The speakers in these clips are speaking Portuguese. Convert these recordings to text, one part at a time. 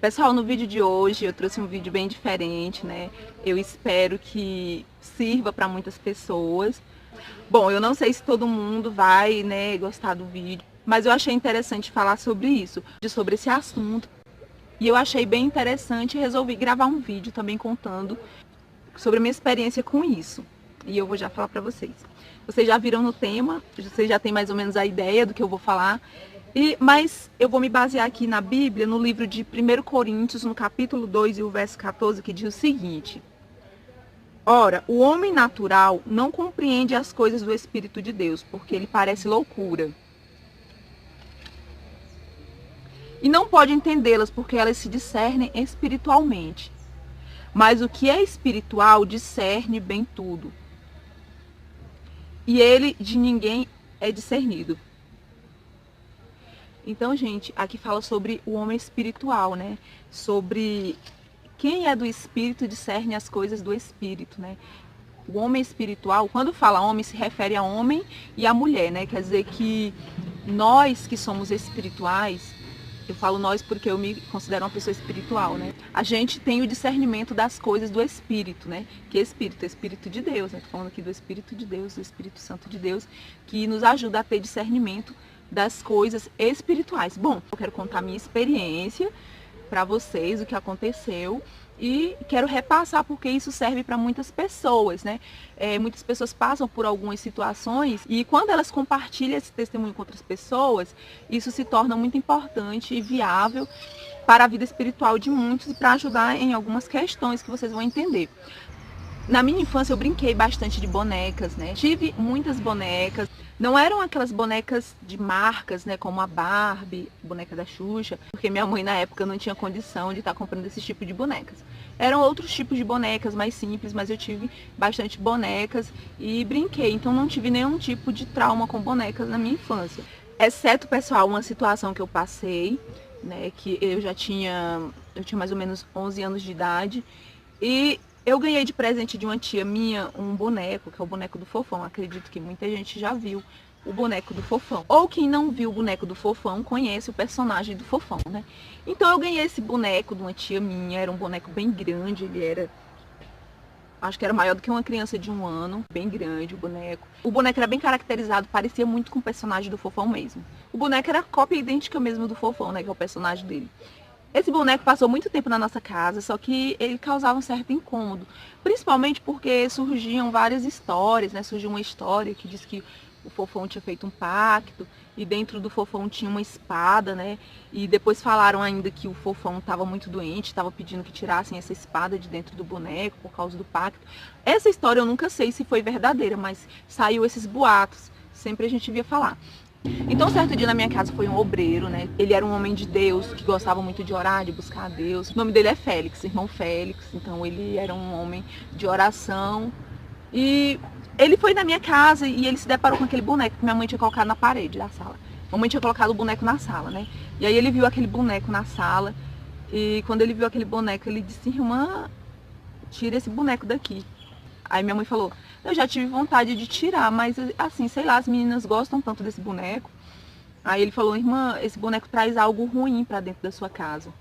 Pessoal, no vídeo de hoje eu trouxe um vídeo bem diferente, né? Eu espero que sirva para muitas pessoas. Bom, eu não sei se todo mundo vai, né, gostar do vídeo, mas eu achei interessante falar sobre isso, sobre esse assunto. E eu achei bem interessante e resolvi gravar um vídeo também contando sobre a minha experiência com isso. E eu vou já falar para vocês. Vocês já viram no tema, vocês já têm mais ou menos a ideia do que eu vou falar. Mas eu vou me basear aqui na Bíblia, no livro de 1 Coríntios, no capítulo 2 e o verso 14, que diz o seguinte: Ora, o homem natural não compreende as coisas do Espírito de Deus, porque ele parece loucura. E não pode entendê-las, porque elas se discernem espiritualmente. Mas o que é espiritual discerne bem tudo. E ele de ninguém é discernido. Então, gente, aqui fala sobre o homem espiritual, né? Sobre quem é do espírito discerne as coisas do espírito, né? O homem espiritual, quando fala homem, se refere a homem e a mulher, né? Quer dizer que nós que somos espirituais, eu falo nós porque eu me considero uma pessoa espiritual, né? A gente tem o discernimento das coisas do Espírito, né? Que espírito? É Espírito de Deus, né? Tô falando aqui do Espírito de Deus, do Espírito Santo de Deus, que nos ajuda a ter discernimento das coisas espirituais. Bom, eu quero contar a minha experiência para vocês, o que aconteceu, e quero repassar porque isso serve para muitas pessoas, né? Muitas pessoas passam por algumas situações e quando elas compartilham esse testemunho com outras pessoas, isso se torna muito importante e viável para a vida espiritual de muitos e para ajudar em algumas questões que vocês vão entender. Na minha infância eu brinquei bastante de bonecas, né? Tive muitas bonecas. Não eram aquelas bonecas de marcas, né? Como a Barbie, boneca da Xuxa, porque minha mãe na época não tinha condição de estar comprando esse tipo de bonecas. Eram outros tipos de bonecas mais simples, mas eu tive bastante bonecas e brinquei. Então não tive nenhum tipo de trauma com bonecas na minha infância. Exceto, pessoal, uma situação que eu passei, né? Que eu tinha mais ou menos 11 anos de idade e eu ganhei de presente de uma tia minha um boneco, que é o boneco do Fofão. Acredito que muita gente já viu o boneco do Fofão. Ou quem não viu o boneco do Fofão, conhece o personagem do Fofão, né? Então eu ganhei esse boneco de uma tia minha, era um boneco bem grande, ele era... Acho que era maior do que uma criança de 1 ano, bem grande o boneco. O boneco era bem caracterizado, parecia muito com o personagem do Fofão mesmo. O boneco era a cópia idêntica mesmo do Fofão, né, que é o personagem dele. Esse boneco passou muito tempo na nossa casa, só que ele causava um certo incômodo. Principalmente porque surgiam várias histórias, né? Surgiu uma história que diz que o Fofão tinha feito um pacto e dentro do Fofão tinha uma espada, né? E depois falaram ainda que o Fofão estava muito doente, estava pedindo que tirassem essa espada de dentro do boneco por causa do pacto. Essa história eu nunca sei se foi verdadeira, mas saiu esses boatos. Sempre a gente via falar. Então, certo dia na minha casa foi um obreiro, né? Ele era um homem de Deus, que gostava muito de orar, de buscar a Deus. O nome dele é Félix, irmão Félix. Então, ele era um homem de oração. E ele foi na minha casa e ele se deparou com aquele boneco que minha mãe tinha colocado na parede da sala. Mamãe tinha colocado o boneco na sala, né? E aí ele viu aquele boneco na sala. E quando ele viu aquele boneco, ele disse: irmã, tira esse boneco daqui. Aí minha mãe falou: eu já tive vontade de tirar, mas assim, sei lá, as meninas gostam tanto desse boneco. Aí ele falou: irmã, esse boneco traz algo ruim pra dentro da sua casa.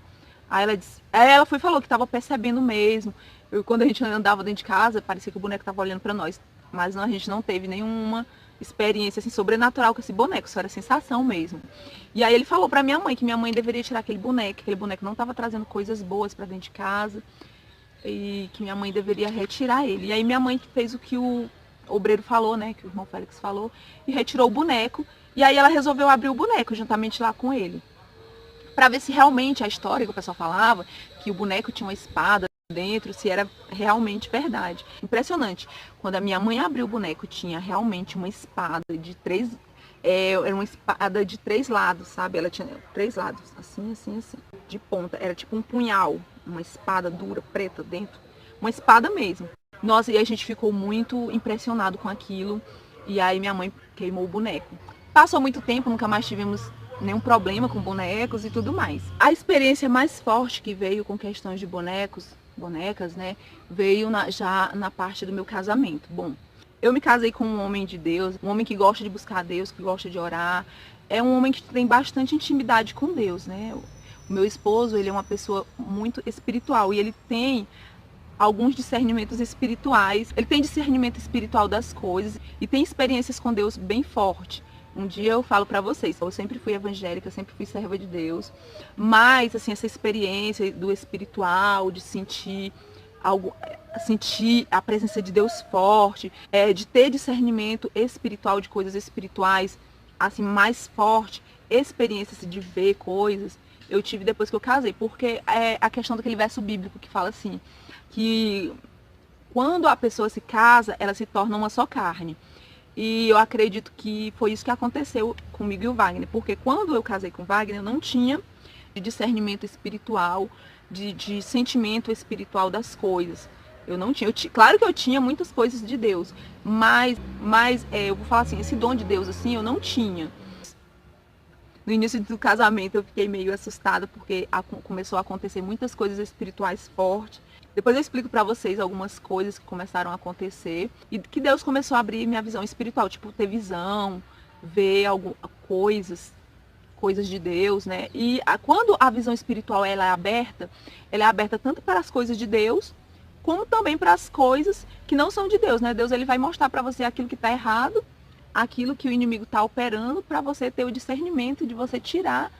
Aí ela foi e falou que tava percebendo mesmo. Quando a gente andava dentro de casa, parecia que o boneco tava olhando pra nós. Mas não, a gente não teve nenhuma experiência assim, sobrenatural com esse boneco, só era sensação mesmo. E aí ele falou pra minha mãe que minha mãe deveria tirar aquele boneco não tava trazendo coisas boas pra dentro de casa. E que minha mãe deveria retirar ele. E aí minha mãe fez o que o obreiro falou, né, que o irmão Félix falou, e retirou o boneco. E aí ela resolveu abrir o boneco juntamente lá com ele, para ver se realmente a história que o pessoal falava, que o boneco tinha uma espada dentro, se era realmente verdade. Impressionante. Quando a minha mãe abriu o boneco, tinha realmente uma espada de era uma espada de 3 lados, sabe? Ela tinha 3 lados, assim, assim, assim, de ponta. Era tipo um punhal, uma espada dura, preta dentro. Uma espada mesmo. Nossa, e a gente ficou muito impressionado com aquilo. E aí minha mãe queimou o boneco. Passou muito tempo, nunca mais tivemos nenhum problema com bonecos e tudo mais. A experiência mais forte que veio com questões de bonecas, né? Veio já na parte do meu casamento. Bom, eu me casei com um homem de Deus, um homem que gosta de buscar a Deus, que gosta de orar. É um homem que tem bastante intimidade com Deus, né? O O meu esposo, ele é uma pessoa muito espiritual e ele tem alguns discernimentos espirituais. Ele tem discernimento espiritual das coisas e tem experiências com Deus bem forte. Um dia eu falo para vocês, eu sempre fui evangélica, sempre fui serva de Deus, mas assim, essa experiência do espiritual, de sentir algo, sentir a presença de Deus forte, de ter discernimento espiritual de coisas espirituais, assim, mais forte, experiências de ver coisas, eu tive depois que eu casei, porque é a questão daquele verso bíblico que fala assim, que quando a pessoa se casa, ela se torna uma só carne. E eu acredito que foi isso que aconteceu comigo e o Wagner, porque quando eu casei com o Wagner, eu não tinha de discernimento espiritual, de sentimento espiritual das coisas. Eu não tinha. Claro que eu tinha muitas coisas de Deus, mas eu vou falar assim, esse dom de Deus assim, eu não tinha. No início do casamento eu fiquei meio assustada, porque começou a acontecer muitas coisas espirituais fortes. Depois eu explico para vocês algumas coisas que começaram a acontecer e que Deus começou a abrir minha visão espiritual, tipo ter visão, ver coisas de Deus, né? E quando a visão espiritual ela é aberta tanto para as coisas de Deus, como também para as coisas que não são de Deus, né? Deus ele vai mostrar para você aquilo que está errado, aquilo que o inimigo está operando, para você ter o discernimento de você tirar,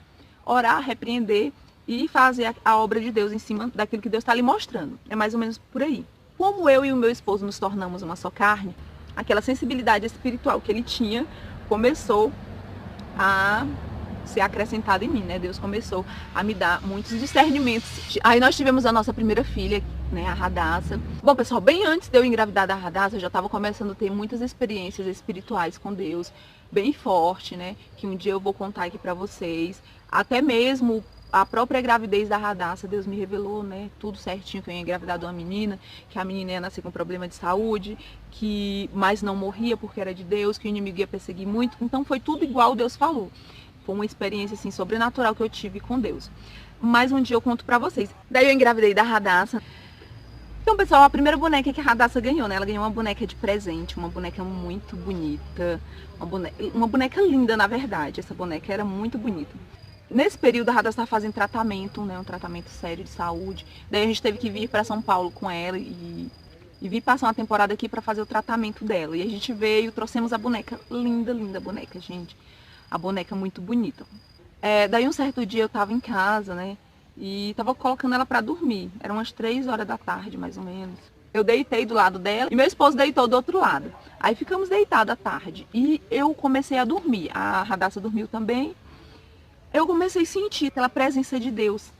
orar, repreender e fazer a obra de Deus em cima daquilo que Deus está lhe mostrando. É mais ou menos por aí. Como eu e o meu esposo nos tornamos uma só carne, aquela sensibilidade espiritual que ele tinha começou a ser acrescentada em mim, né? Deus começou a me dar muitos discernimentos. Aí nós tivemos a nossa primeira filha, né? A Radassa. Bom, pessoal, bem antes de eu engravidar da Radassa, eu já estava começando a ter muitas experiências espirituais com Deus, bem forte, né? Que um dia eu vou contar aqui para vocês. Até mesmo a própria gravidez da Radassa, Deus me revelou, né, tudo certinho, que eu ia engravidar de uma menina, que a menina ia nascer com problema de saúde, mas não morria porque era de Deus, que o inimigo ia perseguir muito. Então foi tudo igual Deus falou. Foi uma experiência assim sobrenatural que eu tive com Deus. Mas um dia eu conto pra vocês. Daí eu engravidei da Radassa. Então, pessoal, a primeira boneca que a Radassa ganhou, né? Ela ganhou uma boneca de presente, uma boneca muito bonita, uma boneca linda, na verdade. Essa boneca era muito bonita. Nesse período, a Radassa estava fazendo tratamento, né? Um tratamento sério de saúde. Daí a gente teve que vir para São Paulo com ela e vir passar uma temporada aqui para fazer o tratamento dela. E a gente veio, trouxemos a boneca, linda, linda boneca, gente. A boneca muito bonita. Daí um certo dia eu estava em casa, né? E estava colocando ela para dormir. Eram umas 3 horas da tarde, mais ou menos. Eu deitei do lado dela e meu esposo deitou do outro lado. Aí ficamos deitados à tarde. E eu comecei a dormir. A Radassa dormiu também. Eu comecei a sentir aquela presença de Deus,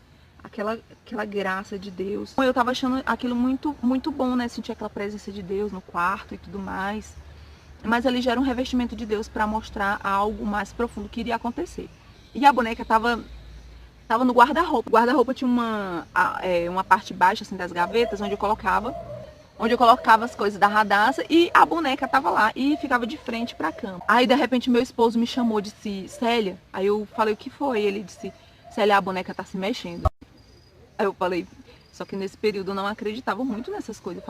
aquela graça de Deus. Eu estava achando aquilo muito, muito bom, né? Sentir aquela presença de Deus no quarto e tudo mais. Mas ali já era um revestimento de Deus para mostrar algo mais profundo que iria acontecer. E a boneca estava no guarda-roupa. O guarda-roupa tinha uma parte baixa assim, das gavetas, onde eu colocava as coisas da Radassa, e a boneca tava lá e ficava de frente pra cama. Aí de repente meu esposo me chamou, disse: Célia. Aí eu falei: o que foi? Ele disse: Célia, a boneca tá se mexendo. Aí eu falei, só que nesse período eu não acreditava muito nessas coisas.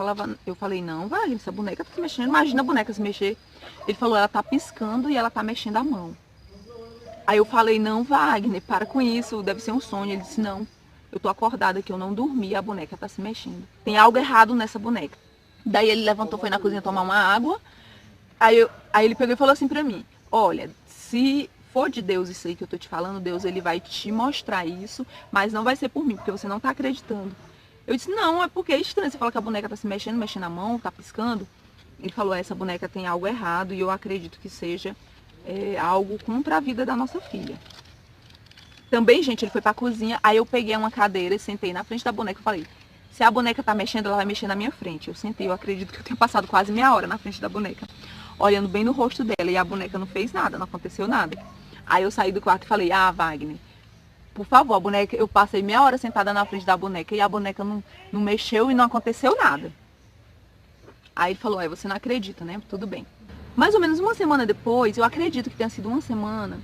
Eu falei: não, vai, essa boneca tá se mexendo, imagina a boneca se mexer. Ele falou: ela tá piscando e ela tá mexendo a mão. Aí eu falei: não, Wagner, para com isso, deve ser um sonho. Ele disse: não, eu tô acordada que eu não dormi, a boneca tá se mexendo. Tem algo errado nessa boneca. Daí ele levantou, foi na cozinha tomar uma água. Aí ele pegou e falou assim pra mim: olha, se for de Deus isso aí que eu tô te falando, Deus ele vai te mostrar isso, mas não vai ser por mim, porque você não tá acreditando. Eu disse: não, é porque é estranho, você fala que a boneca tá se mexendo a mão, tá piscando. Ele falou: essa boneca tem algo errado e eu acredito que seja algo contra a vida da nossa filha. Também, gente, ele foi pra cozinha, aí eu peguei uma cadeira e sentei na frente da boneca e falei: se a boneca tá mexendo, ela vai mexer na minha frente. Eu sentei, eu acredito que eu tenha passado quase meia hora na frente da boneca, olhando bem no rosto dela, e a boneca não fez nada, não aconteceu nada. Aí eu saí do quarto e falei: ah, Wagner, por favor, a boneca, eu passei meia hora sentada na frente da boneca e a boneca não mexeu e não aconteceu nada. Aí ele falou: você não acredita, né? Tudo bem. Mais ou menos uma semana depois, eu acredito que tenha sido uma semana,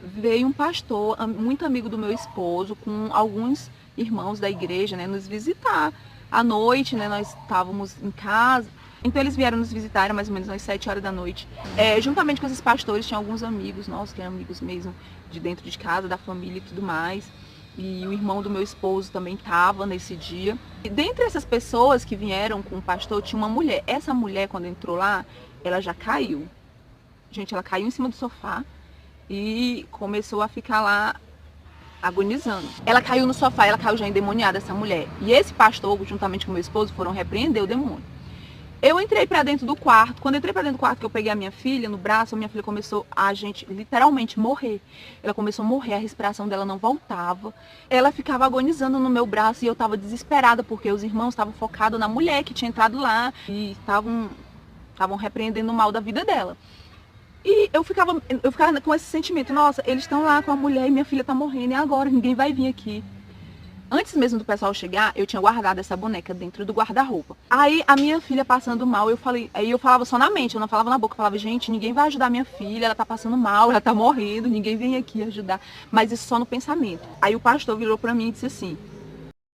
veio um pastor, muito amigo do meu esposo, com alguns irmãos da igreja, né, nos visitar. À noite, né, nós estávamos em casa, então eles vieram nos visitar, era mais ou menos às 7 horas da noite. Juntamente com esses pastores, tinha alguns amigos nossos, que eram amigos mesmo de dentro de casa, da família e tudo mais. e o irmão do meu esposo também estava nesse dia. E dentre essas pessoas que vieram com o pastor, tinha uma mulher. Essa mulher, quando entrou lá, ela já caiu. Gente, ela caiu em cima do sofá e começou a ficar lá agonizando. Ela caiu no sofá, ela caiu já endemoniada, essa mulher. E esse pastor, juntamente com meu esposo, foram repreender o demônio. Eu entrei pra dentro do quarto. Quando eu entrei pra dentro do quarto, que eu peguei a minha filha no braço, a minha filha começou a, gente, literalmente morrer. Ela começou a morrer, a respiração dela não voltava. Ela ficava agonizando no meu braço e eu tava desesperada, porque os irmãos estavam focados na mulher que tinha entrado lá e estavam repreendendo o mal da vida dela. E eu ficava com esse sentimento, nossa, eles estão lá com a mulher e minha filha tá morrendo, e agora? Ninguém vai vir aqui. Antes mesmo do pessoal chegar, eu tinha guardado essa boneca dentro do guarda-roupa. Aí a minha filha passando mal, aí eu falava só na mente, eu não falava na boca. Eu falava, gente, ninguém vai ajudar minha filha, ela tá passando mal, ela tá morrendo, ninguém vem aqui ajudar. Mas isso só no pensamento. Aí o pastor virou pra mim e disse assim,